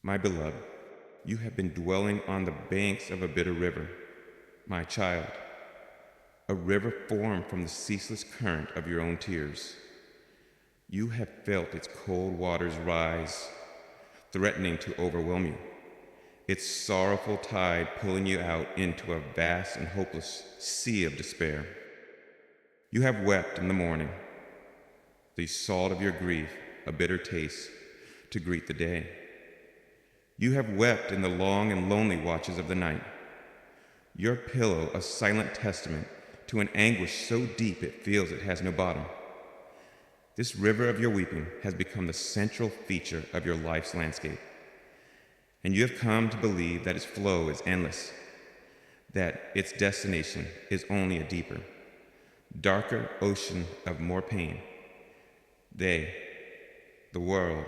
My beloved, you have been dwelling on the banks of a bitter river, my child, a river formed from the ceaseless current of your own tears. You have felt its cold waters rise, threatening to overwhelm you, its sorrowful tide pulling you out into a vast and hopeless sea of despair. You have wept in the morning, the salt of your grief, a bitter taste, to greet the day. You have wept in the long and lonely watches of the night, your pillow a silent testament to an anguish so deep it feels it has no bottom. This river of your weeping has become the central feature of your life's landscape, and you have come to believe that its flow is endless, that its destination is only a deeper, darker ocean of more pain. They, the world,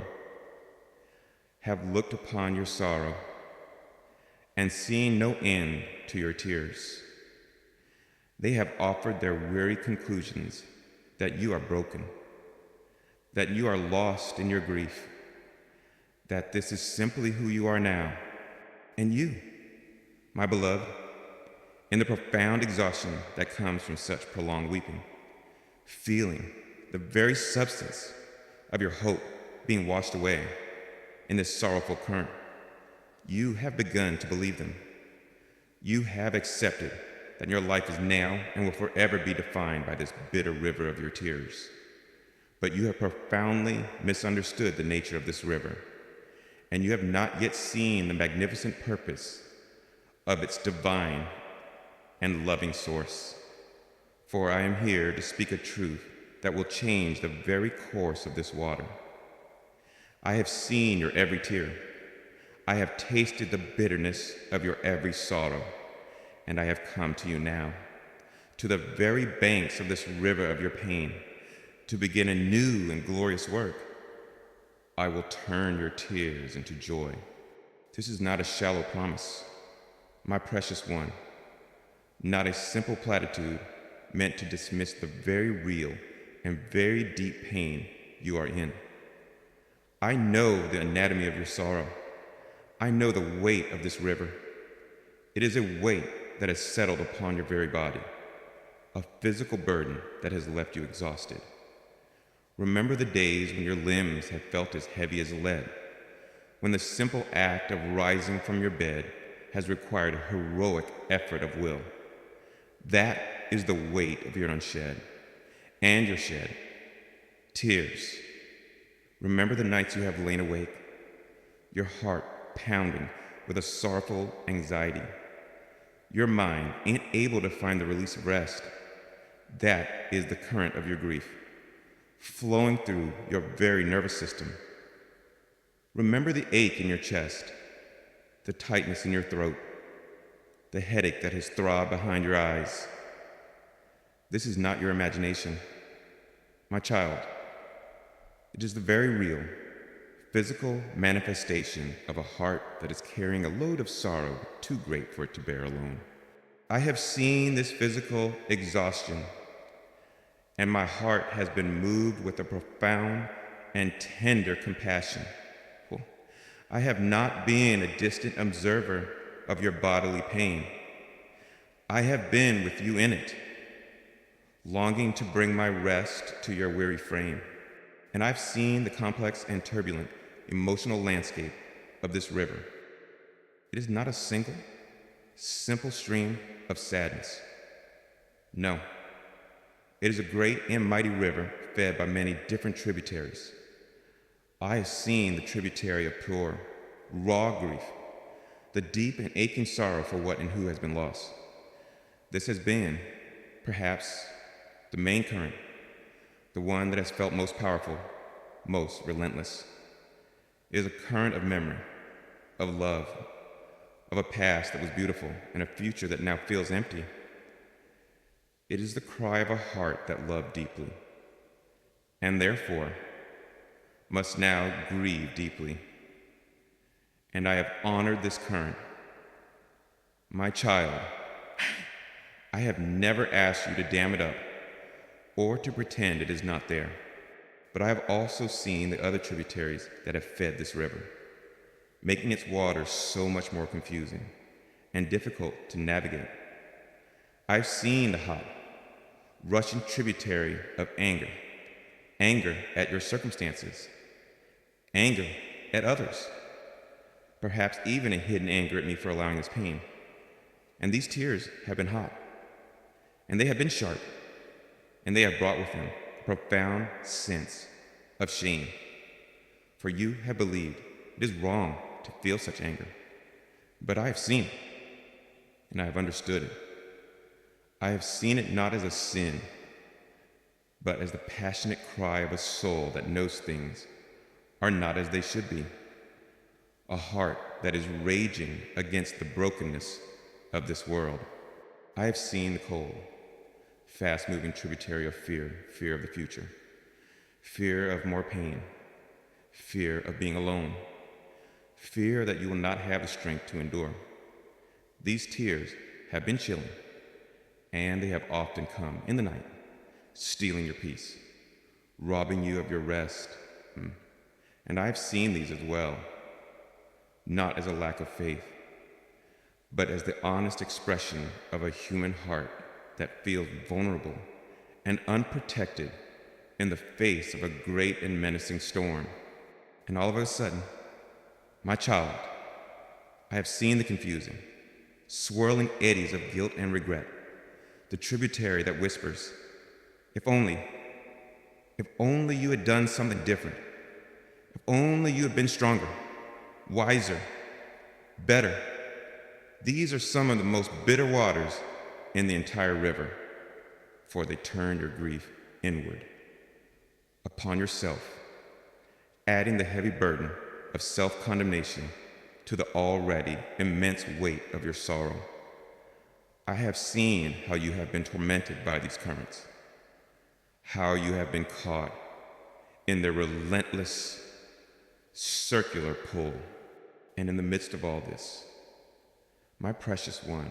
have looked upon your sorrow and seen no end to your tears. They have offered their weary conclusions that you are broken, that you are lost in your grief, that this is simply who you are now. And you, my beloved, in the profound exhaustion that comes from such prolonged weeping, feeling the very substance of your hope being washed away in this sorrowful current, you have begun to believe them. You have accepted that your life is now and will forever be defined by this bitter river of your tears. But you have profoundly misunderstood the nature of this river, and you have not yet seen the magnificent purpose of its divine and loving source. For I am here to speak a truth that will change the very course of this water. I have seen your every tear. I have tasted the bitterness of your every sorrow, and I have come to you now, to the very banks of this river of your pain, to begin a new and glorious work. I will turn your tears into joy. This is not a shallow promise, my precious one, not a simple platitude meant to dismiss the very real and very deep pain you are in. I know the anatomy of your sorrow. I know the weight of this river. It is a weight that has settled upon your very body, a physical burden that has left you exhausted. Remember the days when your limbs have felt as heavy as lead, when the simple act of rising from your bed has required a heroic effort of will. That is the weight of your unshed, and your shed tears. Remember the nights you have lain awake, your heart pounding with a sorrowful anxiety, your mind unable to find the release of rest. That is the current of your grief, flowing through your very nervous system. Remember the ache in your chest, the tightness in your throat, the headache that has throbbed behind your eyes. This is not your imagination, my child. It is the very real, physical manifestation of a heart that is carrying a load of sorrow too great for it to bear alone. I have seen this physical exhaustion, and my heart has been moved with a profound and tender compassion. I have not been a distant observer of your bodily pain. I have been with you in it, longing to bring my rest to your weary frame. And I've seen the complex and turbulent emotional landscape of this river. It is not a single, simple stream of sadness. No, it is a great and mighty river fed by many different tributaries. I have seen the tributary of pure, raw grief, the deep and aching sorrow for what and who has been lost. This has been, perhaps, the main current, the one that has felt most powerful, most relentless. It is a current of memory, of love, of a past that was beautiful and a future that now feels empty. It is the cry of a heart that loved deeply, and therefore must now grieve deeply. And I have honored this current. My child, I have never asked you to dam it up or to pretend it is not there. But I have also seen the other tributaries that have fed this river. making its waters so much more confusing and difficult to navigate. I've seen the hot, rushing tributary of anger, anger at your circumstances, anger at others, perhaps even a hidden anger at me for allowing this pain. And these tears have been hot, and they have been sharp, and they have brought with them a profound sense of shame. For you have believed it is wrong to feel such anger. But I have seen it, and I have understood it. I have seen it not as a sin, but as the passionate cry of a soul that knows things are not as they should be. A heart that is raging against the brokenness of this world. I have seen the cold, fast-moving tributary of fear, fear of the future, fear of more pain, fear of being alone, fear that you will not have the strength to endure. These tears have been chilling, and they have often come in the night, stealing your peace, robbing you of your rest. And I have seen these as well, not as a lack of faith, but as the honest expression of a human heart that feels vulnerable and unprotected in the face of a great and menacing storm. And all of a sudden, my child, I have seen the confusing, swirling eddies of guilt and regret, the tributary that whispers, if only you had done something different, if only you had been stronger, wiser, better. These are some of the most bitter waters in the entire river, for they turn your grief inward upon yourself, adding the heavy burden of self-condemnation to the already immense weight of your sorrow. I have seen how you have been tormented by these currents, how you have been caught in their relentless circular pull. And in the midst of all this, my precious one,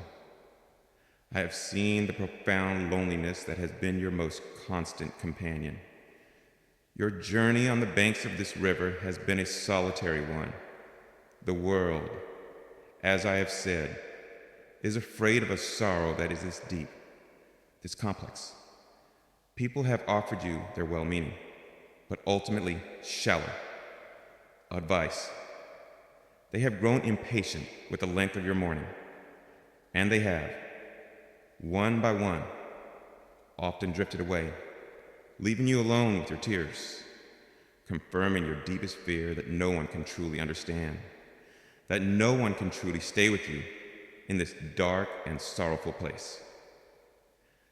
I have seen the profound loneliness that has been your most constant companion. Your journey on the banks of this river has been a solitary one. The world, as I have said, is afraid of a sorrow that is this deep, this complex. People have offered you their well-meaning, but ultimately shallow advice. They have grown impatient with the length of your mourning, and they have, one by one, often drifted away, leaving you alone with your tears, confirming your deepest fear that no one can truly understand, that no one can truly stay with you in this dark and sorrowful place.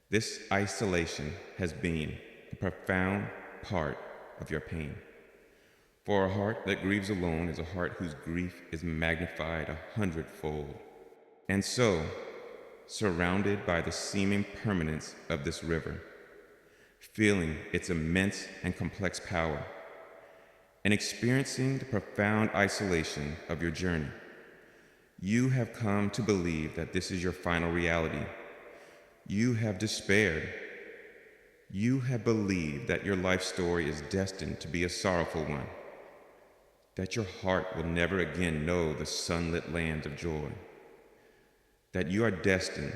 This isolation has been a profound part of your pain. For a heart that grieves alone is a heart whose grief is magnified 100-fold. And so, surrounded by the seeming permanence of this river, feeling its immense and complex power, and experiencing the profound isolation of your journey, you have come to believe that this is your final reality. You have despaired. You have believed that your life story is destined to be a sorrowful one, that your heart will never again know the sunlit lands of joy, that you are destined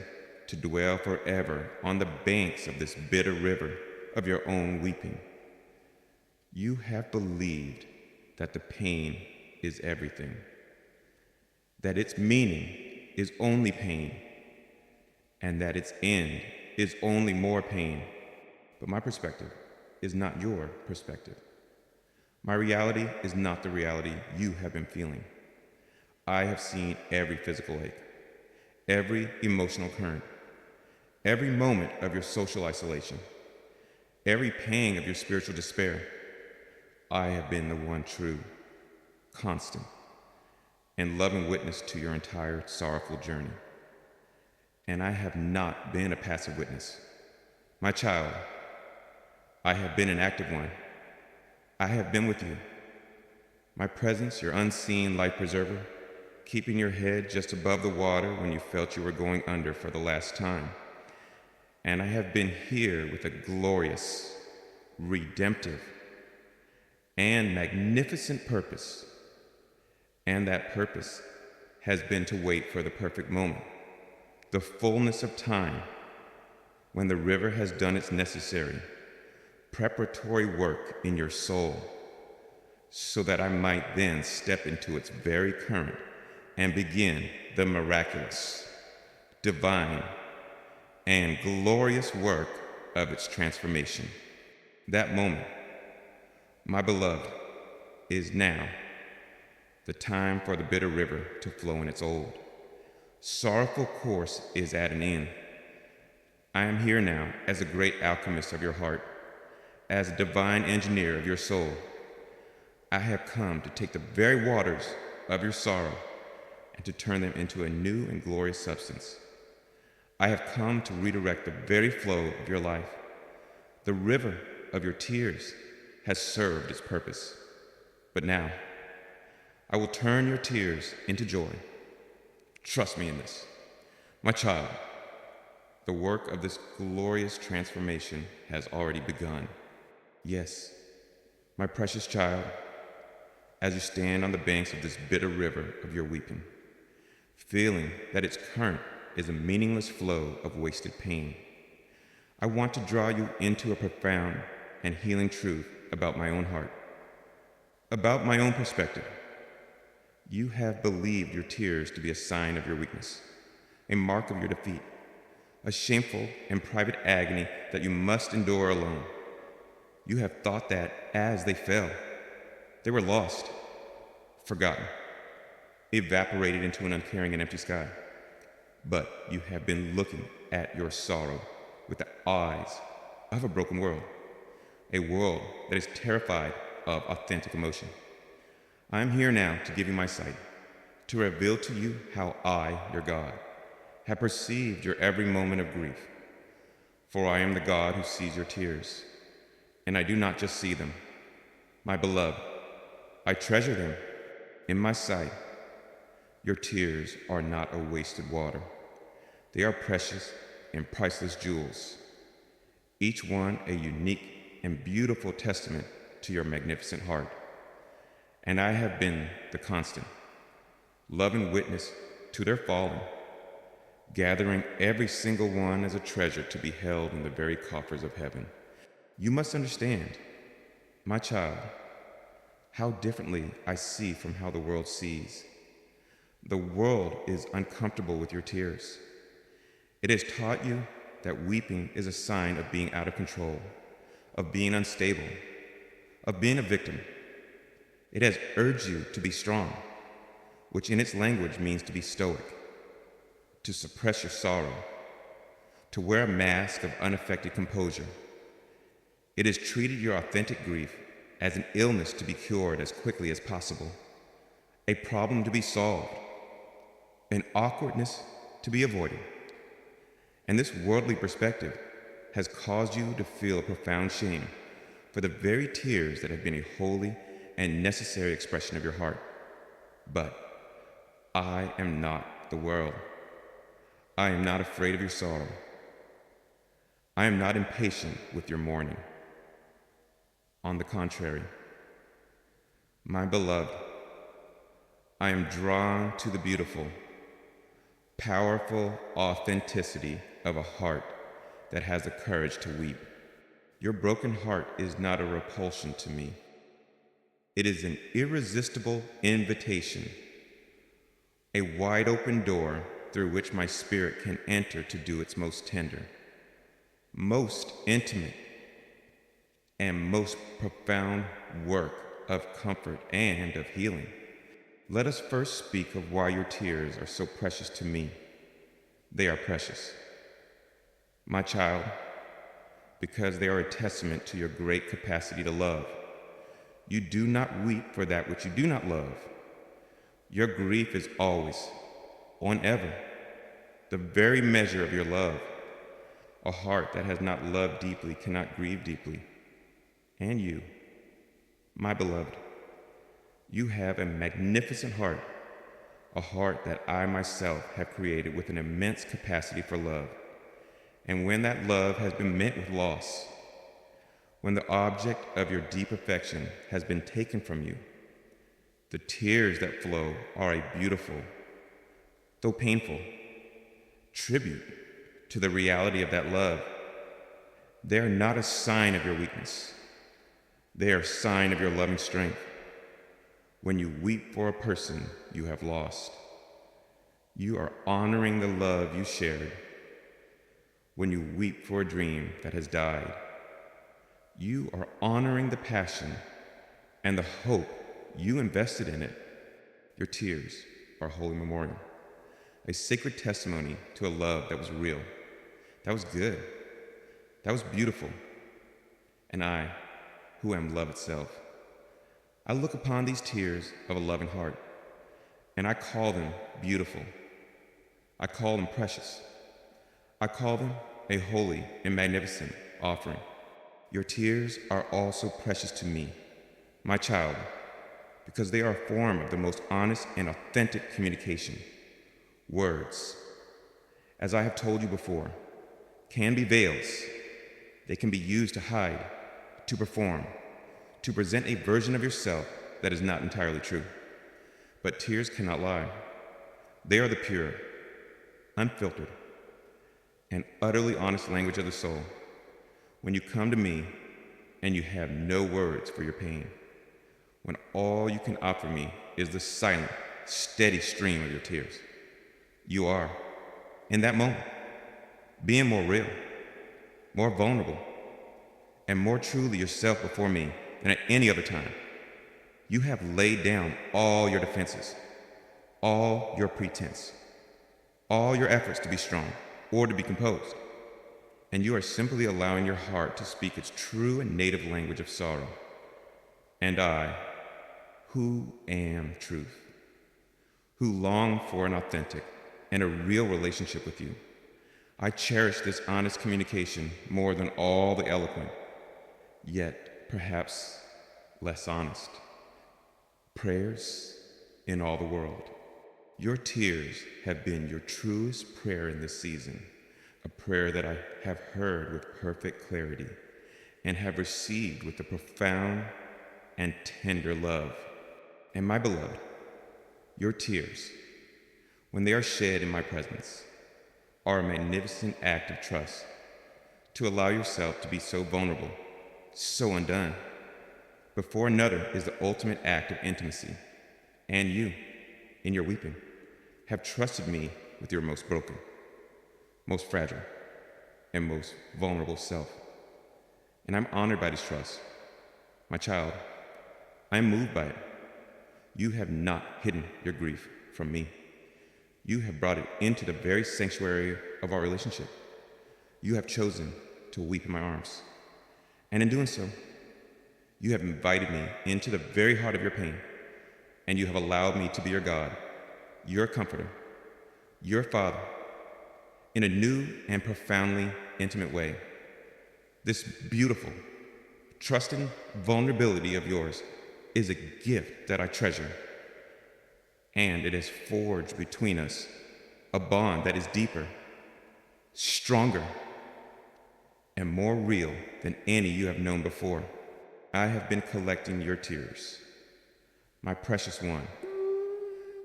to dwell forever on the banks of this bitter river of your own weeping. You have believed that the pain is everything, that its meaning is only pain, and that its end is only more pain. But my perspective is not your perspective. My reality is not the reality you have been feeling. I have seen every physical ache, every emotional current, every moment of your social isolation, every pang of your spiritual despair. I have been the one true, constant, and loving witness to your entire sorrowful journey. And I have not been a passive witness. My child, I have been an active one. I have been with you. My presence, your unseen life preserver, keeping your head just above the water when you felt you were going under for the last time. And I have been here with a glorious, redemptive, and magnificent purpose, And that purpose has been to wait for the perfect moment, the fullness of time, when the river has done its necessary, preparatory work in your soul, so that I might then step into its very current and begin the miraculous, divine, and glorious work of its transformation. That moment, my beloved, is now the time for the bitter river to flow in its old, sorrowful course is at an end. I am here now as a great alchemist of your heart, as a divine engineer of your soul. I have come to take the very waters of your sorrow and to turn them into a new and glorious substance. I have come to redirect the very flow of your life. The river of your tears has served its purpose. But now, I will turn your tears into joy. Trust me in this. My child, the work of this glorious transformation has already begun. Yes, my precious child, as you stand on the banks of this bitter river of your weeping, feeling that its current is a meaningless flow of wasted pain, I want to draw you into a profound and healing truth about my own heart, about my own perspective. You have believed your tears to be a sign of your weakness, a mark of your defeat, a shameful and private agony that you must endure alone. You have thought that as they fell, they were lost, forgotten, evaporated into an uncaring and empty sky. But you have been looking at your sorrow with the eyes of a broken world, a world that is terrified of authentic emotion. I am here now to give you my sight, to reveal to you how I, your God, have perceived your every moment of grief. For I am the God who sees your tears, and I do not just see them. My beloved, I treasure them in my sight. Your tears are not a wasted water. They are precious and priceless jewels, each one a unique and beautiful testament to your magnificent heart. And I have been the constant, loving witness to their falling, gathering every single one as a treasure to be held in the very coffers of heaven. You must understand, my child, how differently I see from how the world sees. The world is uncomfortable with your tears. It has taught you that weeping is a sign of being out of control, of being unstable, of being a victim. It has urged you to be strong, which in its language means to be stoic, to suppress your sorrow, to wear a mask of unaffected composure. It has treated your authentic grief as an illness to be cured as quickly as possible, a problem to be solved, an awkwardness to be avoided. And this worldly perspective has caused you to feel a profound shame for the very tears that have been a holy and necessary expression of your heart. But I am not the world. I am not afraid of your sorrow. I am not impatient with your mourning. On the contrary, my beloved, I am drawn to the beautiful, powerful authenticity of a heart that has the courage to weep. Your broken heart is not a repulsion to me. It is an irresistible invitation, a wide open door through which my spirit can enter to do its most tender, most intimate, and most profound work of comfort and of healing. Let us first speak of why your tears are so precious to me. They are precious, my child, because they are a testament to your great capacity to love. You do not weep for that which you do not love. Your grief is always, on ever, the very measure of your love. A heart that has not loved deeply cannot grieve deeply. And you, my beloved, you have a magnificent heart, a heart that I myself have created with an immense capacity for love. And when that love has been met with loss, when the object of your deep affection has been taken from you, The tears that flow are a beautiful, though painful, tribute to the reality of that love. They are not a sign of your weakness. They are a sign of your loving strength. When you weep for a person you have lost, you are honoring the love you shared. When you weep for a dream that has died, you are honoring the passion and the hope you invested in it. Your tears are a holy memorial, a sacred testimony to a love that was real, that was good, that was beautiful. And I, who am love itself, I look upon these tears of a loving heart, and I call them beautiful. I call them precious. I call them a holy and magnificent offering. Your tears are also precious to me, my child, because they are a form of the most honest and authentic communication. Words, as I have told you before, can be veils. They can be used to hide, to perform, to present a version of yourself that is not entirely true. But tears cannot lie. They are the pure, unfiltered, and utterly honest language of the soul. When you come to me and you have no words for your pain, when all you can offer me is the silent, steady stream of your tears, you are, in that moment, being more real, more vulnerable, and more truly yourself before me than at any other time. You have laid down all your defenses, all your pretense, all your efforts to be strong or to be composed, and you are simply allowing your heart to speak its true and native language of sorrow. And I, who am truth, who long for an authentic and a real relationship with you, I cherish this honest communication more than all the eloquent, yet perhaps less honest, prayers in all the world. Your tears have been your truest prayer in this season, a prayer that I have heard with perfect clarity and have received with a profound and tender love. And my beloved, your tears, when they are shed in my presence, are a magnificent act of trust to allow yourself to be so vulnerable, so undone. Before another is the ultimate act of intimacy, and you, in your weeping, have trusted me with your most broken, most fragile, and most vulnerable self. And I'm honored by this trust. My child, I am moved by it. You have not hidden your grief from me. You have brought it into the very sanctuary of our relationship. You have chosen to weep in my arms. And in doing so, you have invited me into the very heart of your pain, and you have allowed me to be your God, your comforter, your father, in a new and profoundly intimate way. This beautiful, trusting vulnerability of yours is a gift that I treasure, and it has forged between us a bond that is deeper, stronger, and more real than any you have known before. I have been collecting your tears, my precious one.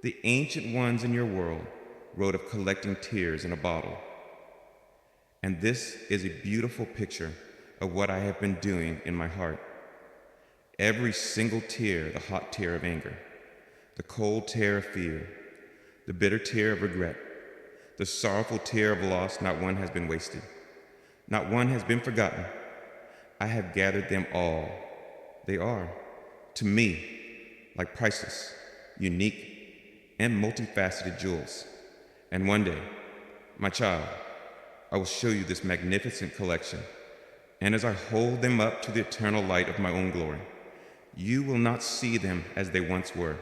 The ancient ones in your world wrote of collecting tears in a bottle. And this is a beautiful picture of what I have been doing in my heart. Every single tear, the hot tear of anger, the cold tear of fear, the bitter tear of regret, the sorrowful tear of loss, not one has been wasted. Not one has been forgotten. I have gathered them all. They are, to me, like priceless, unique, and multifaceted jewels. And one day, my child, I will show you this magnificent collection. And as I hold them up to the eternal light of my own glory, you will not see them as they once were,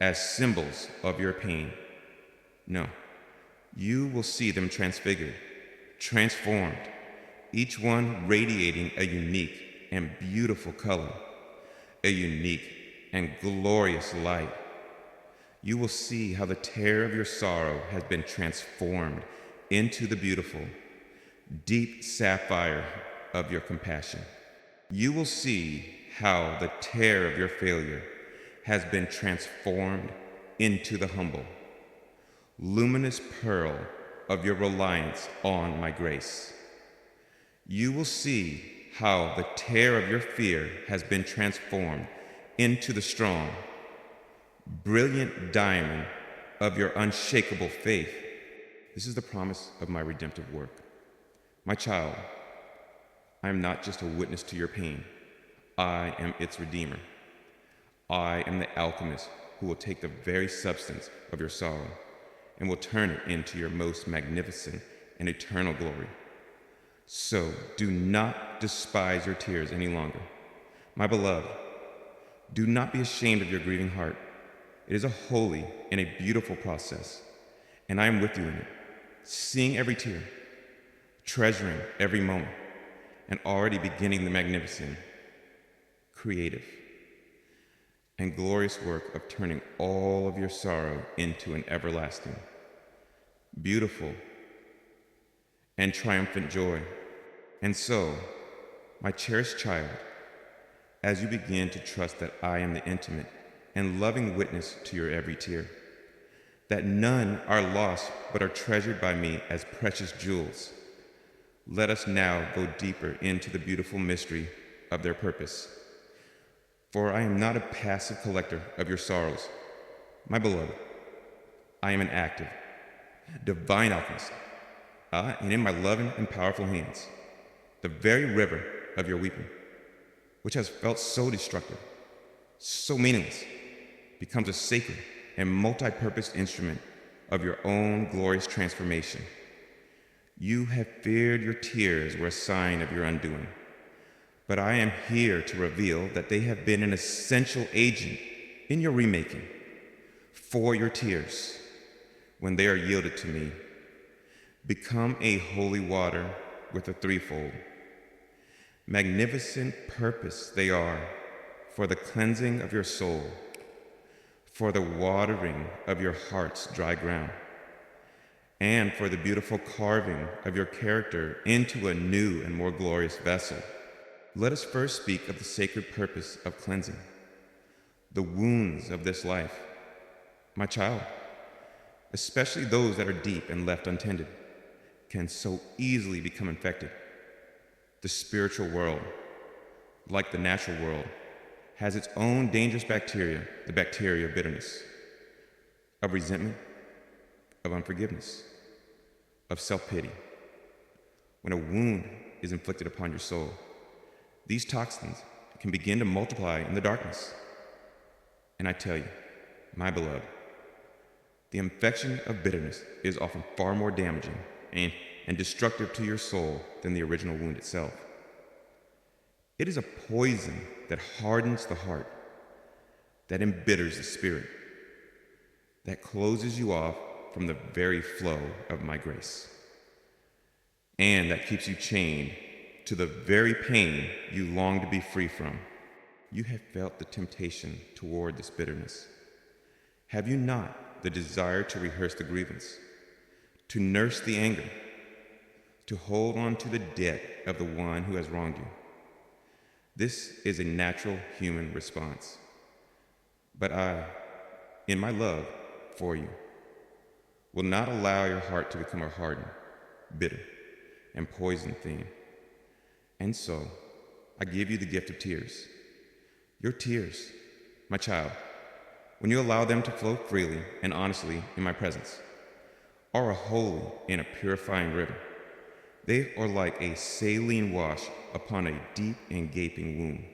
as symbols of your pain. No, you will see them transfigured, transformed, each one radiating a unique and beautiful color, a unique and glorious light. You will see how the tear of your sorrow has been transformed into the beautiful, deep sapphire of your compassion. You will see how the tear of your failure has been transformed into the humble, luminous pearl of your reliance on my grace. You will see how the tear of your fear has been transformed into the strong, brilliant diamond of your unshakable faith. This is the promise of my redemptive work. My child, I am not just a witness to your pain. I am its redeemer. I am the alchemist who will take the very substance of your sorrow and will turn it into your most magnificent and eternal glory. So do not despise your tears any longer. My beloved, do not be ashamed of your grieving heart. It is a holy and a beautiful process, and I am with you in it, seeing every tear, treasuring every moment, and already beginning the magnificent, creative, and glorious work of turning all of your sorrow into an everlasting, beautiful, and triumphant joy. And so, my cherished child, as you begin to trust that I am the intimate and loving witness to your every tear, that none are lost but are treasured by me as precious jewels, let us now go deeper into the beautiful mystery of their purpose. For I am not a passive collector of your sorrows. My beloved, I am an active, divine alchemist, and in my loving and powerful hands, the very river of your weeping, which has felt so destructive, so meaningless, becomes a sacred and multi-purpose instrument of your own glorious transformation. You have feared your tears were a sign of your undoing, but I am here to reveal that they have been an essential agent in your remaking. For your tears, when they are yielded to me, become a holy water with a threefold. Magnificent purpose they are for the cleansing of your soul, for the watering of your heart's dry ground, and for the beautiful carving of your character into a new and more glorious vessel. Let us first speak of the sacred purpose of cleansing, the wounds of this life. My child, especially those that are deep and left untended, can so easily become infected. The spiritual world, like the natural world, has its own dangerous bacteria, the bacteria of bitterness, of resentment, of unforgiveness, of self-pity. When a wound is inflicted upon your soul, these toxins can begin to multiply in the darkness. And I tell you, my beloved, the infection of bitterness is often far more damaging and destructive to your soul than the original wound itself. It is a poison that hardens the heart, that embitters the spirit, that closes you off from the very flow of my grace, and that keeps you chained to the very pain you long to be free from. You have felt the temptation toward this bitterness. Have you not the desire to rehearse the grievance, to nurse the anger, to hold on to the debt of the one who has wronged you? This is a natural human response. But I, in my love for you, will not allow your heart to become a hardened, bitter, and poisoned thing. And so, I give you the gift of tears. Your tears, my child, when you allow them to flow freely and honestly in my presence, are a holy and a purifying river. They are like a saline wash upon a deep and gaping wound,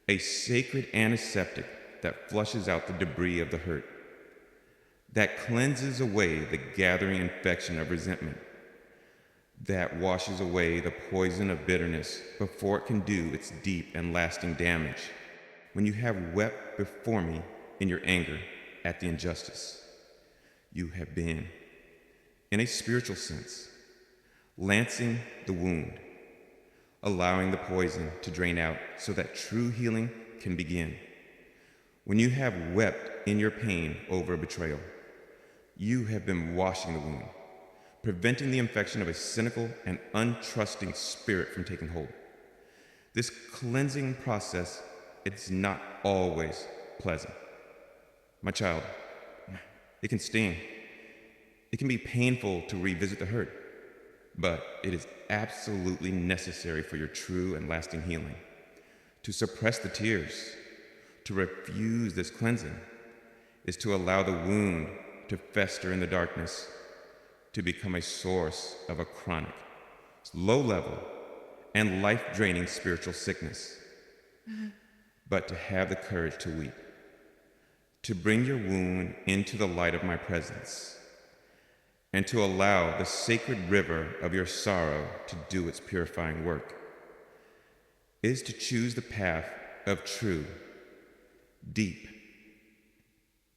a sacred antiseptic that flushes out the debris of the hurt, that cleanses away the gathering infection of resentment, that washes away the poison of bitterness before it can do its deep and lasting damage. When you have wept before me in your anger at the injustice, you have been, in a spiritual sense, lancing the wound, allowing the poison to drain out so that true healing can begin. When you have wept in your pain over a betrayal, you have been washing the wound, preventing the infection of a cynical and untrusting spirit from taking hold. This cleansing process is not always pleasant. My child, it can sting. It can be painful to revisit the hurt, but it is absolutely necessary for your true and lasting healing. To suppress the tears, to refuse this cleansing, is to allow the wound to fester in the darkness, to become a source of a chronic, low-level, and life-draining spiritual sickness. But to have the courage to weep, to bring your wound into the light of my presence, and to allow the sacred river of your sorrow to do its purifying work, is to choose the path of true, deep,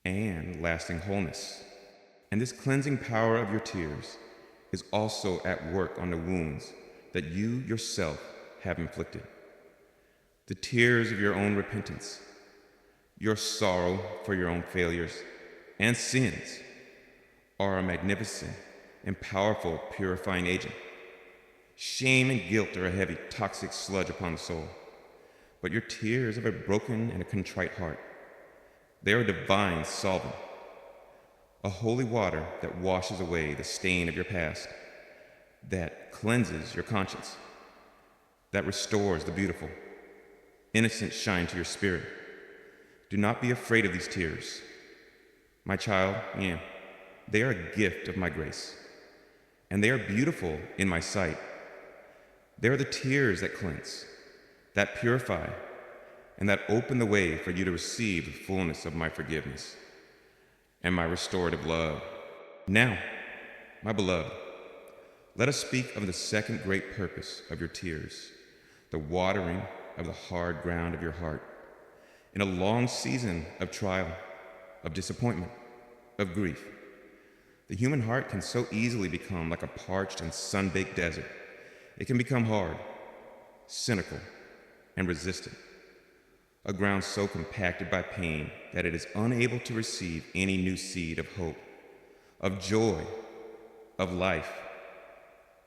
and lasting wholeness. And this cleansing power of your tears is also at work on the wounds that you yourself have inflicted. The tears of your own repentance, your sorrow for your own failures and sins are a magnificent and powerful purifying agent. Shame and guilt are a heavy, toxic sludge upon the soul, but your tears of a broken and a contrite heart, they are a divine solvent, a holy water that washes away the stain of your past, that cleanses your conscience, that restores the beautiful, innocent shine to your spirit. Do not be afraid of these tears. My child, they are a gift of my grace, and they are beautiful in my sight. They are the tears that cleanse, that purify, and that open the way for you to receive the fullness of my forgiveness and my restorative love. Now, my beloved, let us speak of the second great purpose of your tears, the watering of the hard ground of your heart. In a long season of trial, of disappointment, of grief, the human heart can so easily become like a parched and sun-baked desert. It can become hard, cynical, and resistant, a ground so compacted by pain that it is unable to receive any new seed of hope, of joy, of life.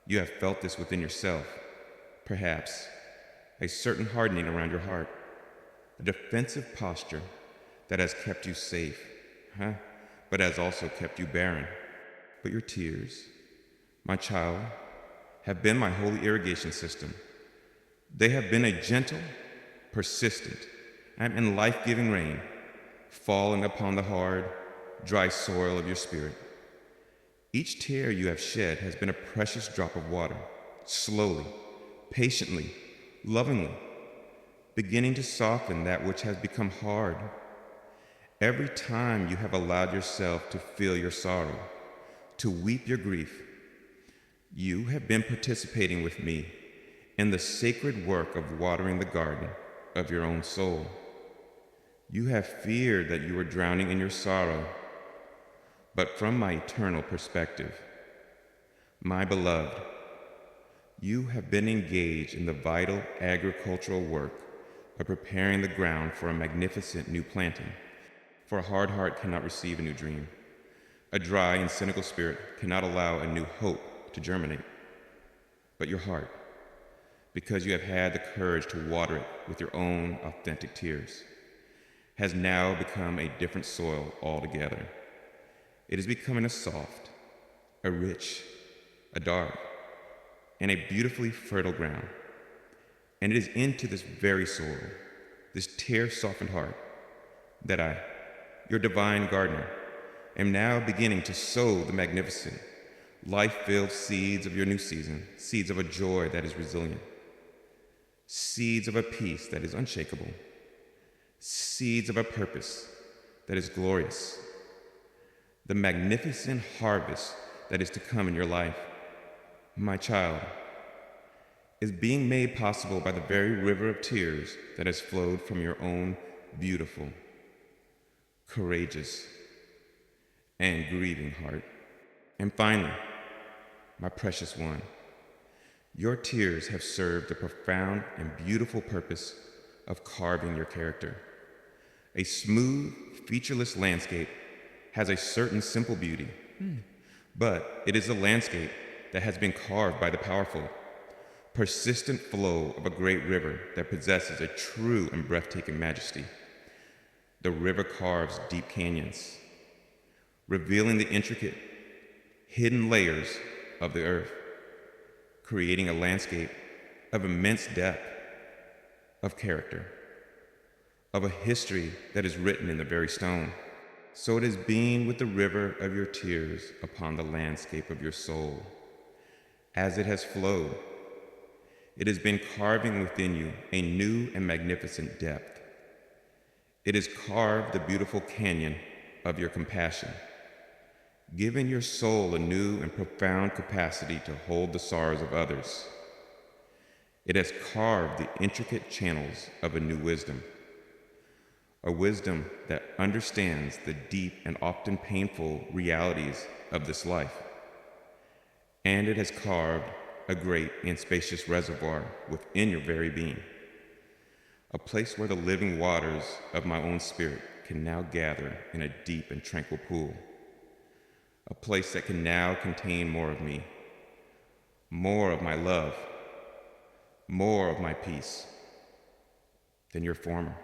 You have felt this within yourself, perhaps, a certain hardening around your heart, a defensive posture that has kept you safe, but has also kept you barren. But your tears, my child, have been my holy irrigation system. They have been a gentle, persistent, and life-giving rain falling upon the hard, dry soil of your spirit. Each tear you have shed has been a precious drop of water, slowly, patiently, lovingly, beginning to soften that which has become hard. Every time you have allowed yourself to feel your sorrow, to weep your grief, you have been participating with me in the sacred work of watering the garden of your own soul. You have feared that you were drowning in your sorrow, but from my eternal perspective, my beloved, you have been engaged in the vital agricultural work of preparing the ground for a magnificent new planting. For a hard heart cannot receive a new dream. A dry and cynical spirit cannot allow a new hope to germinate. But your heart, because you have had the courage to water it with your own authentic tears, has now become a different soil altogether. It is becoming a soft, a rich, a dark, and a beautifully fertile ground. And it is into this very soil, this tear-softened heart, that I, your divine gardener, am now beginning to sow the magnificent, life-filled seeds of your new season, seeds of a joy that is resilient, seeds of a peace that is unshakable, seeds of a purpose that is glorious. The magnificent harvest that is to come in your life, my child, is being made possible by the very river of tears that has flowed from your own beautiful, courageous, and grieving heart. And finally, my precious one, your tears have served the profound and beautiful purpose of carving your character. A smooth, featureless landscape has a certain simple beauty, but it is a landscape that has been carved by the powerful, persistent flow of a great river that possesses a true and breathtaking majesty. The river carves deep canyons, revealing the intricate, hidden layers of the earth, creating a landscape of immense depth, of character, of a history that is written in the very stone. So it has been with the river of your tears upon the landscape of your soul. As it has flowed, it has been carving within you a new and magnificent depth. It has carved the beautiful canyon of your compassion, giving your soul a new and profound capacity to hold the sorrows of others. It has carved the intricate channels of a new wisdom, a wisdom that understands the deep and often painful realities of this life. And it has carved a great and spacious reservoir within your very being, a place where the living waters of my own spirit can now gather in a deep and tranquil pool, a place that can now contain more of me, more of my love, more of my peace than your former,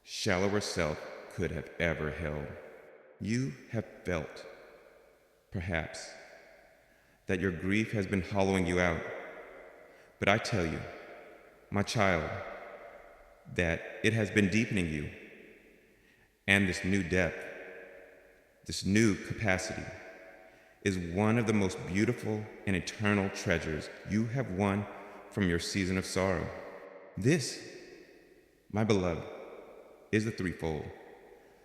shallower self could have ever held. You have felt, perhaps, that your grief has been hollowing you out. But I tell you, my child, that it has been deepening you. And this new depth, this new capacity, is one of the most beautiful and eternal treasures you have won from your season of sorrow. This, my beloved, is the threefold,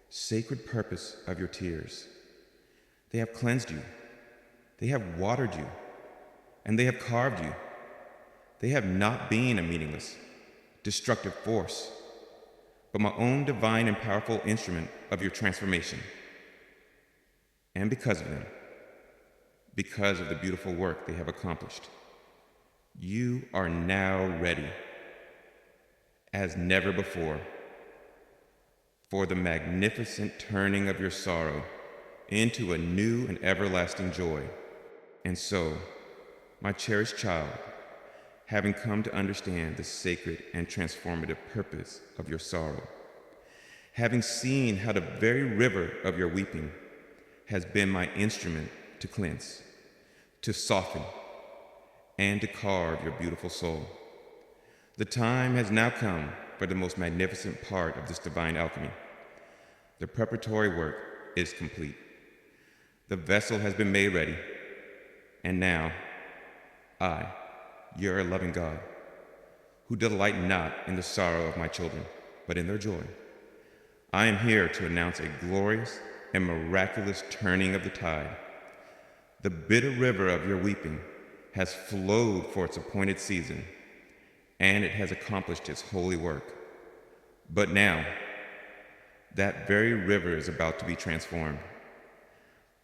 sacred purpose of your tears. They have cleansed you. They have watered you, and they have carved you. They have not been a meaningless, destructive force, but my own divine and powerful instrument of your transformation. And because of them, because of the beautiful work they have accomplished, you are now ready, as never before, for the magnificent turning of your sorrow into a new and everlasting joy. And so, my cherished child, having come to understand the sacred and transformative purpose of your sorrow, having seen how the very river of your weeping has been my instrument to cleanse, to soften, and to carve your beautiful soul, the time has now come for the most magnificent part of this divine alchemy. The preparatory work is complete. The vessel has been made ready. And now, I, your loving God, who delight not in the sorrow of my children, but in their joy, I am here to announce a glorious and miraculous turning of the tide. The bitter river of your weeping has flowed for its appointed season, and it has accomplished its holy work. But now, that very river is about to be transformed.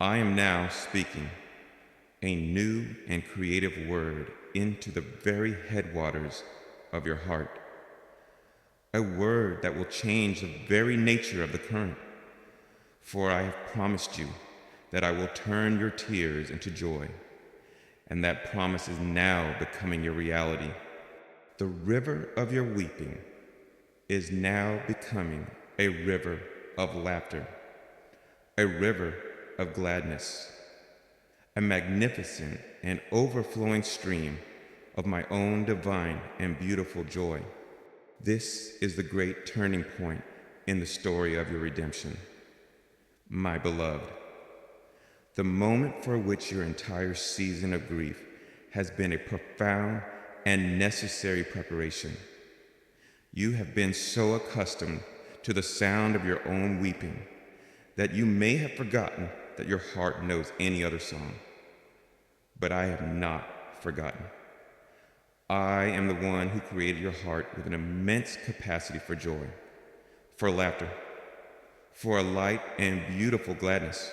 I am now speaking a new and creative word into the very headwaters of your heart, a word that will change the very nature of the current. For I have promised you that I will turn your tears into joy, and that promise is now becoming your reality. The river of your weeping is now becoming a river of laughter, a river of gladness, a magnificent and overflowing stream of my own divine and beautiful joy. This is the great turning point in the story of your redemption, my beloved. The moment for which your entire season of grief has been a profound and necessary preparation. You have been so accustomed to the sound of your own weeping that you may have forgotten that your heart knows any other song. But I have not forgotten. I am the one who created your heart with an immense capacity for joy, for laughter, for a light and beautiful gladness.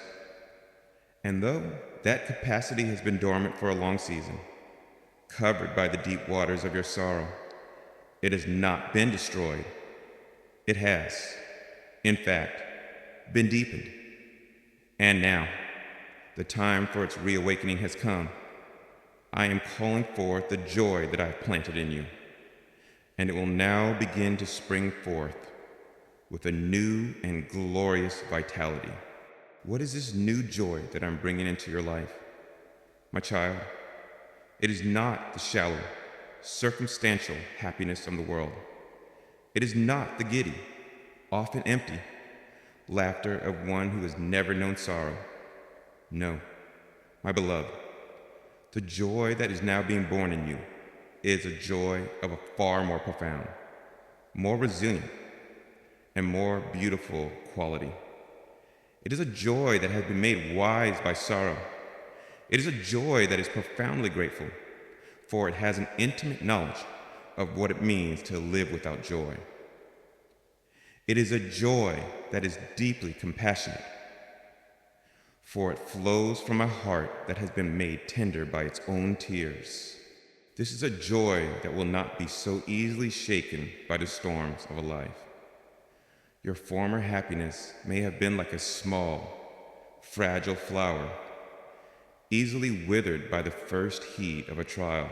And though that capacity has been dormant for a long season, covered by the deep waters of your sorrow, it has not been destroyed. It has, in fact, been deepened. And now, the time for its reawakening has come. I am calling forth the joy that I have planted in you, and it will now begin to spring forth with a new and glorious vitality. What is this new joy that I'm bringing into your life? My child, it is not the shallow, circumstantial happiness of the world. It is not the giddy, often empty, laughter of one who has never known sorrow. No, my beloved, the joy that is now being born in you is a joy of a far more profound, more resilient, and more beautiful quality. It is a joy that has been made wise by sorrow. It is a joy that is profoundly grateful, for it has an intimate knowledge of what it means to live without joy. It is a joy that is deeply compassionate, for it flows from a heart that has been made tender by its own tears. This is a joy that will not be so easily shaken by the storms of a life. Your former happiness may have been like a small, fragile flower, easily withered by the first heat of a trial,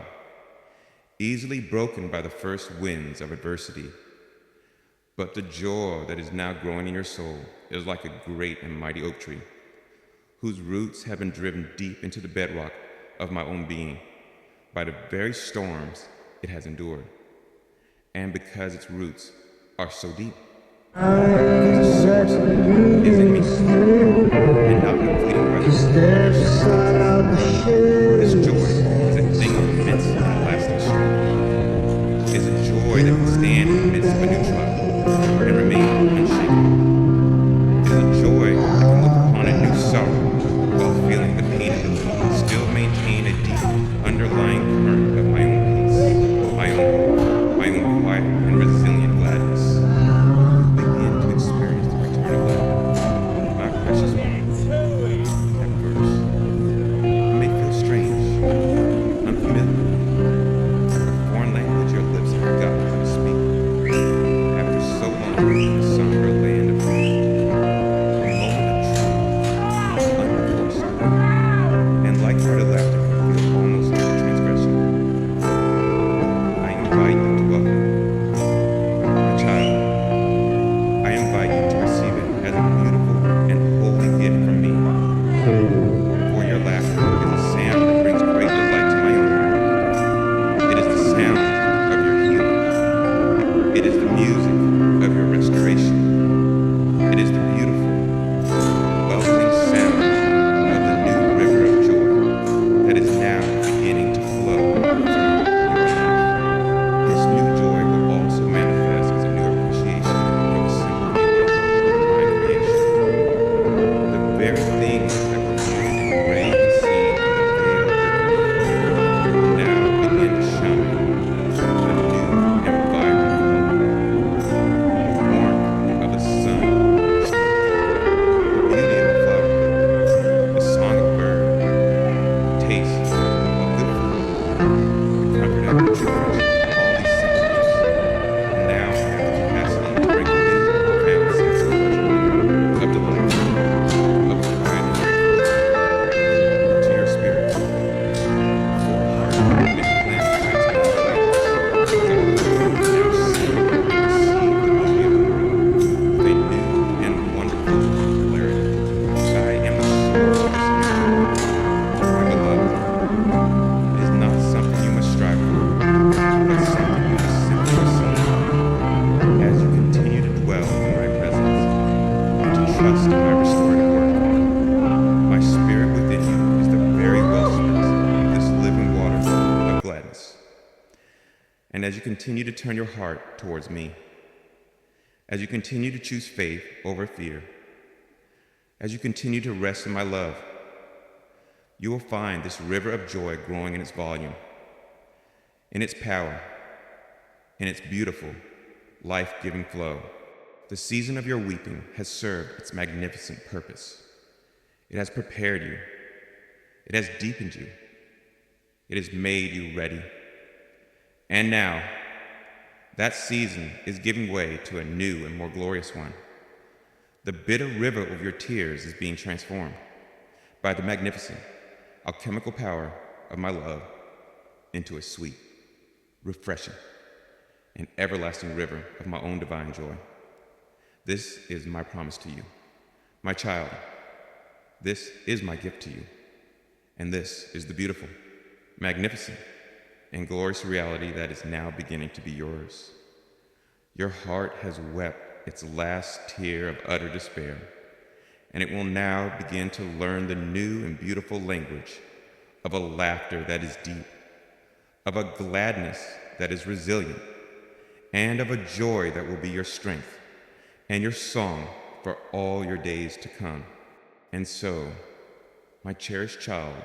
easily broken by the first winds of adversity. But the joy that is now growing in your soul is like a great and mighty oak tree, whose roots have been driven deep into the bedrock of my own being by the very storms it has endured. And because its roots are so deep, because the source is in me, and not in the fleeting weather. This joy is a thing of immense and lasting strength. It is a joy that can stand in the midst of a new trial and remain unshaken. It is a joy that can look upon a new sorrow while feeling the pain of it, still maintain a deep underlying current of my own peace, my own quiet and resilient gladness. Begin to experience the return of life, my precious one. That verse, it may feel strange, unfamiliar, a foreign language your lips have forgotten how to speak. After so long in the somber land of truth, a moment of true, unforced, and light-hearted laughter can feel almost like a transgression. I invite you to welcome, my child. I invite you to receive it as a beautiful and holy gift from me. For your laughter is a sound that brings great delight to my own heart. It is the sound of your healing. It is the music of your restoration. It is the beautiful, welcoming sound of the new river of joy that is now beginning to flow through your life. This new joy will also manifest as a new appreciation for the simple beauty of my creation. The very things that were rooted in gray and seen through the veil of your grief now begin to shine with a new and vibrant color. The warmth of the sun, the beauty of the flower, the song of bird, the taste of good food, the comfort of true friendship, all these simple gifts now have the capacity to bring a new profound sense of pleasure, of delight, of a quiet and gratefulness to your spirit. For a heart which plans past conflicts, now see and receive the beauty of the world with a new and wonderful clarity. I am the source of this new joy. My beloved, it is not something you must strive for, but something you must simply receive as you continue to dwell in my presence and to trust in my restorative work. My spirit within you is the very wellsprings of this living water of gladness. And as you continue to turn your heart towards me, as you continue to choose faith over fear, as you continue to rest in my love, you will find this river of joy growing in its volume, in its power, in its beautiful, life-giving flow. The season of your weeping has served its magnificent purpose. It has prepared you. It has deepened you. It has made you ready. And now, that season is giving way to a new and more glorious one. The bitter river of your tears is being transformed by the magnificent, alchemical power of my love into a sweet, refreshing, and everlasting river of my own divine joy. This is my promise to you. My child, this is my gift to you. And this is the beautiful, magnificent, and glorious reality that is now beginning to be yours. Your heart has wept its last tear of utter despair, and it will now begin to learn the new and beautiful language of a laughter that is deep, of a gladness that is resilient, and of a joy that will be your strength and your song for all your days to come. And so, my cherished child,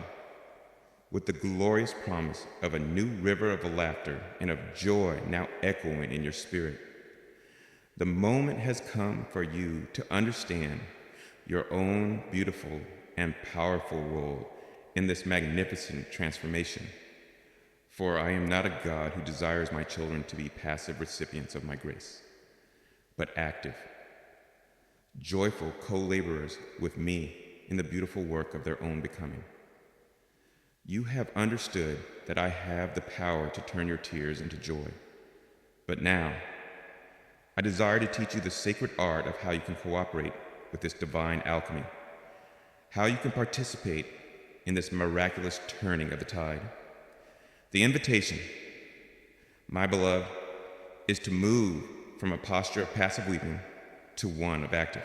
with the glorious promise of a new river of laughter and of joy now echoing in your spirit, the moment has come for you to understand your own beautiful and powerful role in this magnificent transformation. For I am not a God who desires my children to be passive recipients of my grace, but active, joyful co-laborers with me in the beautiful work of their own becoming. You have understood that I have the power to turn your tears into joy. But now, I desire to teach you the sacred art of how you can cooperate with this divine alchemy, how you can participate in this miraculous turning of the tide. The invitation, my beloved, is to move from a posture of passive weeping to one of active,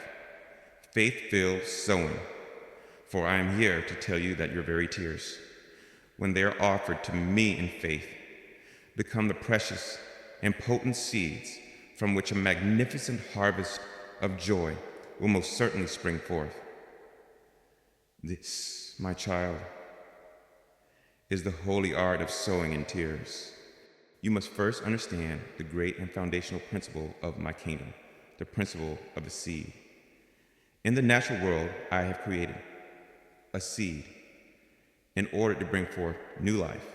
faith-filled sowing. For I am here to tell you that your very tears, when they are offered to me in faith, become the precious and potent seeds from which a magnificent harvest of joy will most certainly spring forth. This, my child, is the holy art of sowing in tears. You must first understand the great and foundational principle of my kingdom, the principle of the seed. In the natural world, I have created a seed, in order to bring forth new life,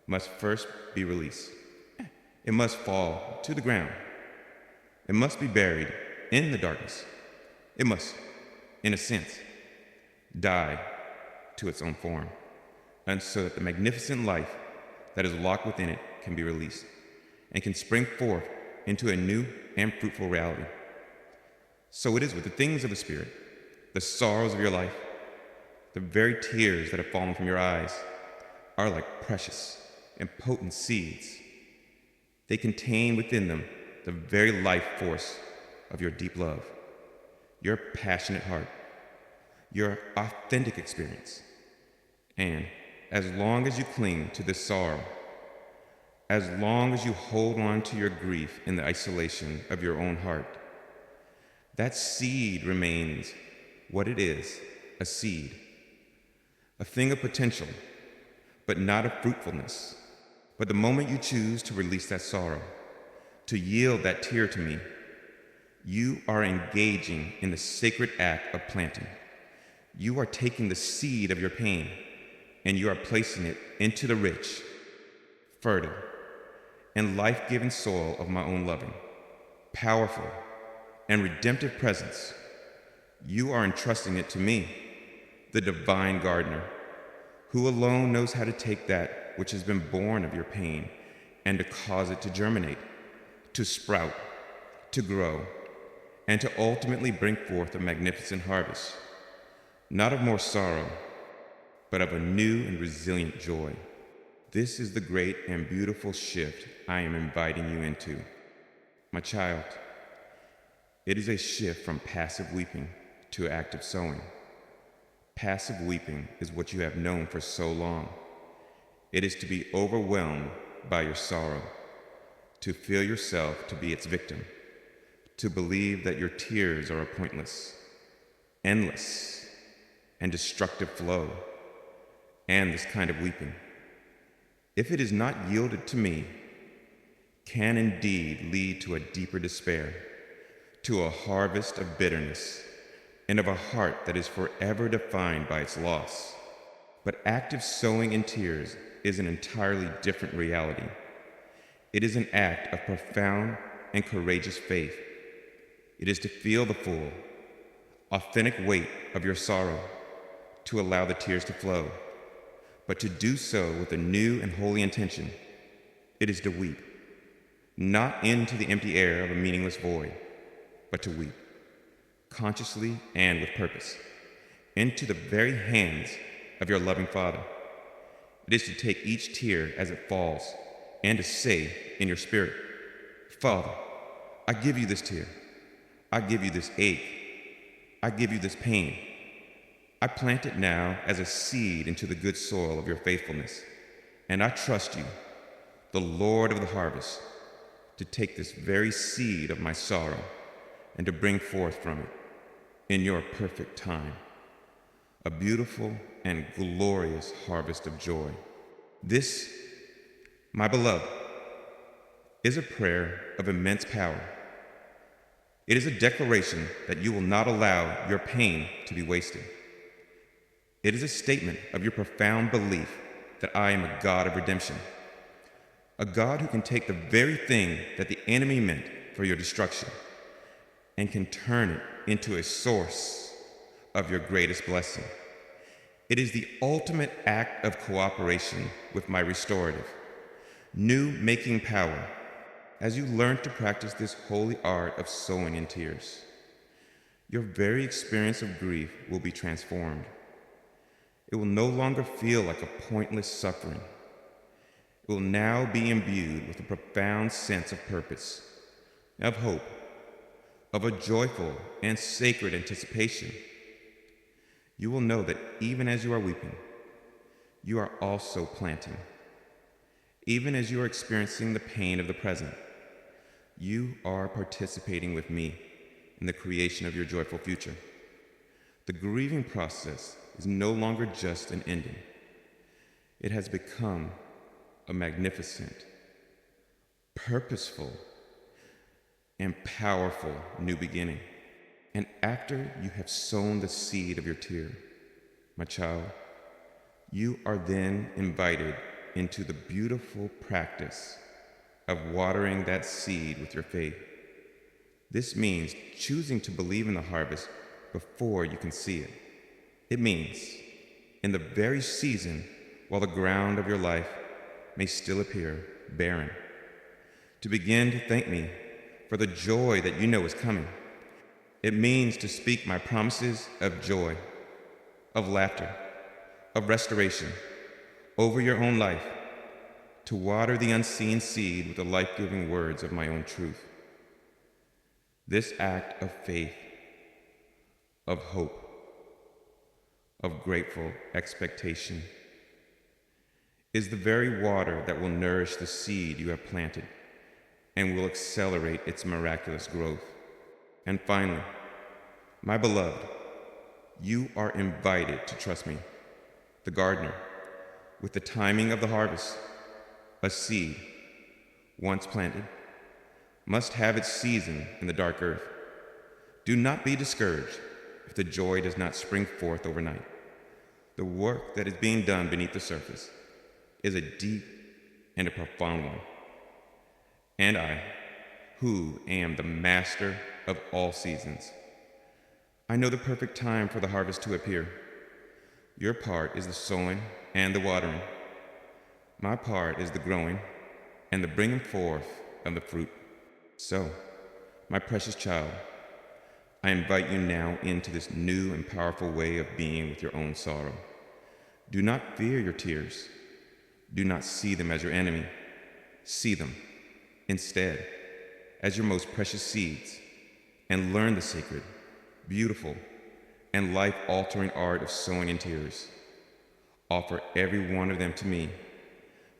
must first be released. It must fall to the ground. It must be buried in the darkness. It must, in a sense, die to its own form, and so that the magnificent life that is locked within it can be released and can spring forth into a new and fruitful reality. So it is with the things of the Spirit, the sorrows of your life. The very tears that have fallen from your eyes are like precious and potent seeds. They contain within them the very life force of your deep love, your passionate heart, your authentic experience. And as long as you cling to this sorrow, as long as you hold on to your grief in the isolation of your own heart, that seed remains what it is, a seed. A thing of potential, but not of fruitfulness. But the moment you choose to release that sorrow, to yield that tear to me, you are engaging in the sacred act of planting. You are taking the seed of your pain and you are placing it into the rich, fertile, and life-giving soil of my own loving, powerful, and redemptive presence. You are entrusting it to me, the divine gardener, who alone knows how to take that which has been born of your pain and to cause it to germinate, to sprout, to grow, and to ultimately bring forth a magnificent harvest, not of more sorrow, but of a new and resilient joy. This is the great and beautiful shift I am inviting you into. My child, it is a shift from passive weeping to active sowing. Passive weeping is what you have known for so long. It is to be overwhelmed by your sorrow, to feel yourself to be its victim, to believe that your tears are a pointless, endless, and destructive flow, and this kind of weeping, if it is not yielded to me, can indeed lead to a deeper despair, to a harvest of bitterness, and of a heart that is forever defined by its loss. But active sowing in tears is an entirely different reality. It is an act of profound and courageous faith. It is to feel the full, authentic weight of your sorrow, to allow the tears to flow, but to do so with a new and holy intention. It is to weep, not into the empty air of a meaningless void, but to weep, consciously and with purpose, into the very hands of your loving Father. It is to take each tear as it falls and to say in your spirit, Father, I give you this tear. I give you this ache. I give you this pain. I plant it now as a seed into the good soil of your faithfulness, and I trust you, the Lord of the harvest, to take this very seed of my sorrow and to bring forth from it, in your perfect time, a beautiful and glorious harvest of joy. This, my beloved, is a prayer of immense power. It is a declaration that you will not allow your pain to be wasted. It is a statement of your profound belief that I am a God of redemption, a God who can take the very thing that the enemy meant for your destruction and can turn it into a source of your greatest blessing. It is the ultimate act of cooperation with my restorative, new making power as you learn to practice this holy art of sowing in tears. Your very experience of grief will be transformed. It will no longer feel like a pointless suffering. It will now be imbued with a profound sense of purpose, of hope, of a joyful and sacred anticipation. You will know that even as you are weeping, you are also planting. Even as you are experiencing the pain of the present, you are participating with me in the creation of your joyful future. The grieving process is no longer just an ending. It has become a magnificent, purposeful, and powerful new beginning. And after you have sown the seed of your tear, my child, you are then invited into the beautiful practice of watering that seed with your faith. This means choosing to believe in the harvest before you can see it. It means, in the very season while the ground of your life may still appear barren, to begin to thank me for the joy that you know is coming. It means to speak my promises of joy, of laughter, of restoration over your own life, to water the unseen seed with the life-giving words of my own truth. This act of faith, of hope, of grateful expectation is the very water that will nourish the seed you have planted and will accelerate its miraculous growth. And finally, my beloved, you are invited to trust me, the gardener, with the timing of the harvest. A seed, once planted, must have its season in the dark earth. Do not be discouraged if the joy does not spring forth overnight. The work that is being done beneath the surface is a deep and a profound one. And I, who am the master of all seasons, I know the perfect time for the harvest to appear. Your part is the sowing and the watering. My part is the growing and the bringing forth of the fruit. So, my precious child, I invite you now into this new and powerful way of being with your own sorrow. Do not fear your tears. Do not see them as your enemy. See them, instead, as your most precious seeds, and learn the sacred, beautiful, and life-altering art of sowing in tears. Offer every one of them to me.